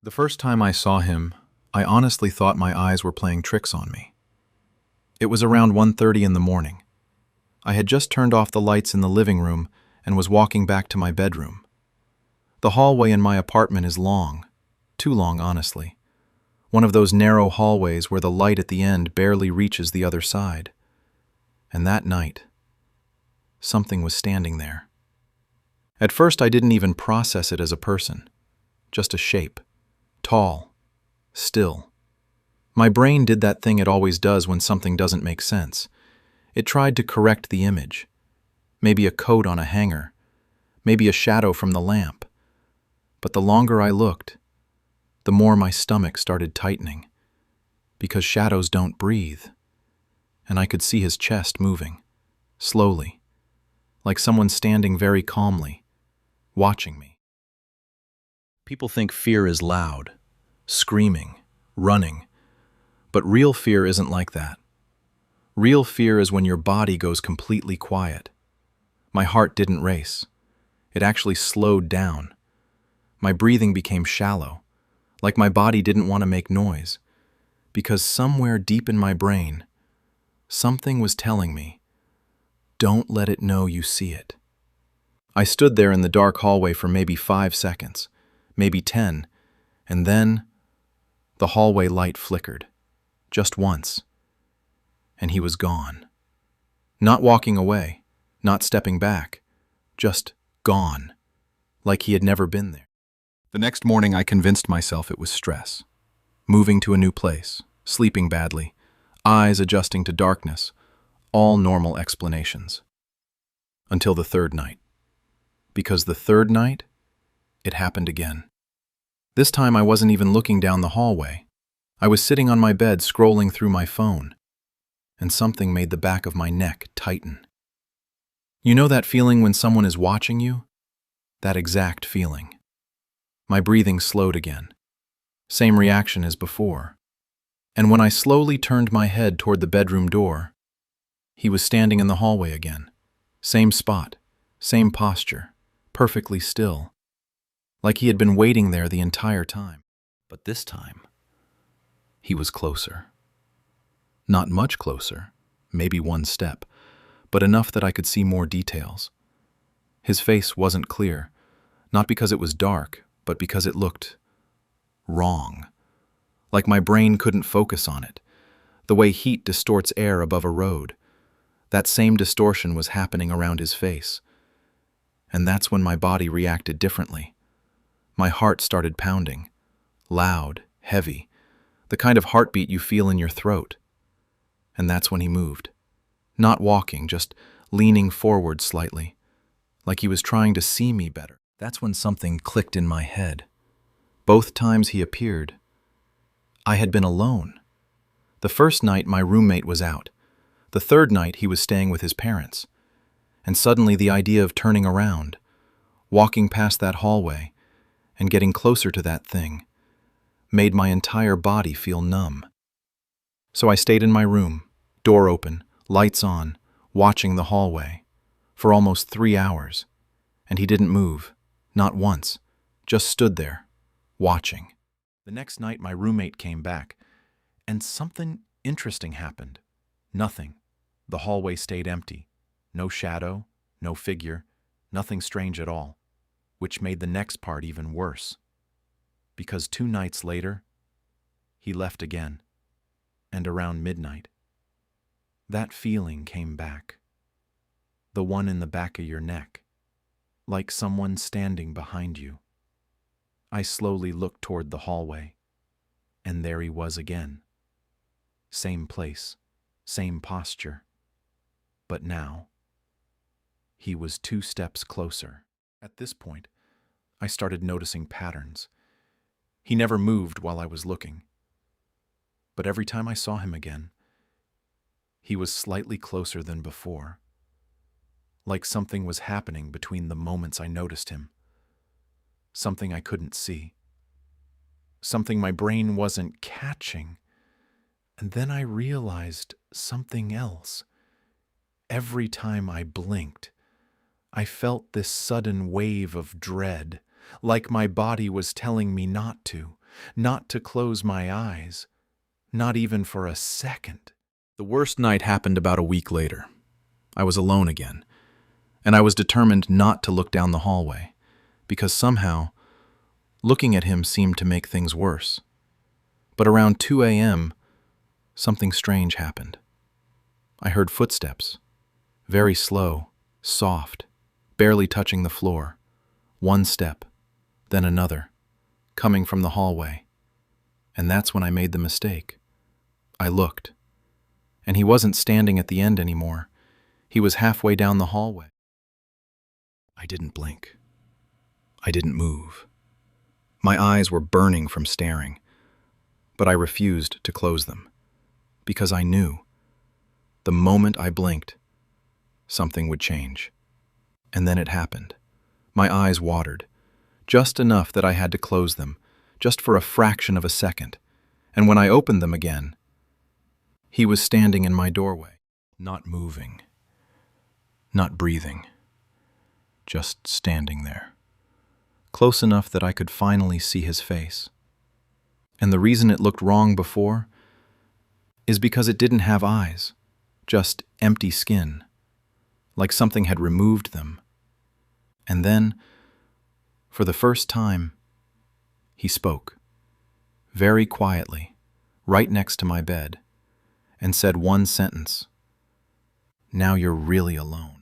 The first time I saw him, I honestly thought my eyes were playing tricks on me. It was around 1:30 in the morning. I had just turned off the lights in the living room and was walking back to my bedroom. The hallway in my apartment is long, too long, honestly. One of those narrow hallways where the light at the end barely reaches the other side. And that night, something was standing there. At first, I didn't even process it as a person, just a shape. Tall, still. My brain did that thing it always does when something doesn't make sense. It tried to correct the image. Maybe a coat on a hanger, maybe a shadow from the lamp. But the longer I looked, the more my stomach started tightening, because shadows don't breathe. And I could see his chest moving, slowly, like someone standing very calmly, watching me. People think fear is loud, screaming, running, but real fear isn't like that. Real fear is when your body goes completely quiet. My heart didn't race. It actually slowed down. My breathing became shallow, like my body didn't want to make noise, because somewhere deep in my brain, something was telling me, don't let it know you see it. I stood there in the dark hallway for maybe 5 seconds, maybe 10, and then the hallway light flickered, just once, and he was gone. Not walking away, not stepping back, just gone, like he had never been there. The next morning I convinced myself it was stress. Moving to a new place, sleeping badly, eyes adjusting to darkness, all normal explanations. Until the third night. Because the third night, it happened again. This time I wasn't even looking down the hallway. I was sitting on my bed scrolling through my phone, and something made the back of my neck tighten. You know that feeling when someone is watching you? That exact feeling. My breathing slowed again. Same reaction as before. And when I slowly turned my head toward the bedroom door, he was standing in the hallway again. Same spot, same posture, perfectly still. Like he had been waiting there the entire time. But this time, he was closer. Not much closer, maybe one step, but enough that I could see more details. His face wasn't clear, not because it was dark, but because it looked wrong. Like my brain couldn't focus on it. The way heat distorts air above a road. That same distortion was happening around his face. And that's when my body reacted differently. My heart started pounding, loud, heavy, the kind of heartbeat you feel in your throat. And that's when he moved. Not walking, just leaning forward slightly, like he was trying to see me better. That's when something clicked in my head. Both times he appeared, I had been alone. The first night my roommate was out. The third night he was staying with his parents. And suddenly the idea of turning around, walking past that hallway, and getting closer to that thing, made my entire body feel numb. So I stayed in my room, door open, lights on, watching the hallway, for almost 3 hours, and he didn't move, not once, just stood there, watching. The next night my roommate came back, and something interesting happened. Nothing. The hallway stayed empty. No shadow, no figure, nothing strange at all, which made the next part even worse. Because 2 nights later, he left again, and around midnight, that feeling came back. The one in the back of your neck, like someone standing behind you. I slowly looked toward the hallway, and there he was again. Same place, same posture. But now, he was 2 steps closer. At this point, I started noticing patterns. He never moved while I was looking. But every time I saw him again, he was slightly closer than before. Like something was happening between the moments I noticed him. Something I couldn't see. Something my brain wasn't catching. And then I realized something else. Every time I blinked, I felt this sudden wave of dread, like my body was telling me not to, not to close my eyes, not even for a second. The worst night happened about a week later. I was alone again, and I was determined not to look down the hallway, because somehow, looking at him seemed to make things worse. But around 2 a.m., something strange happened. I heard footsteps, very slow, soft, barely touching the floor. One step, then another, coming from the hallway. And that's when I made the mistake. I looked, and he wasn't standing at the end anymore. He was halfway down the hallway. I didn't blink. I didn't move. My eyes were burning from staring, but I refused to close them, because I knew, the moment I blinked, something would change. And then it happened. My eyes watered, just enough that I had to close them, just for a fraction of a second. And when I opened them again, he was standing in my doorway, not moving, not breathing, just standing there, close enough that I could finally see his face. And the reason it looked wrong before is because it didn't have eyes, just empty skin, like something had removed them. And then, for the first time, he spoke, very quietly, right next to my bed, and said one sentence: "Now you're really alone."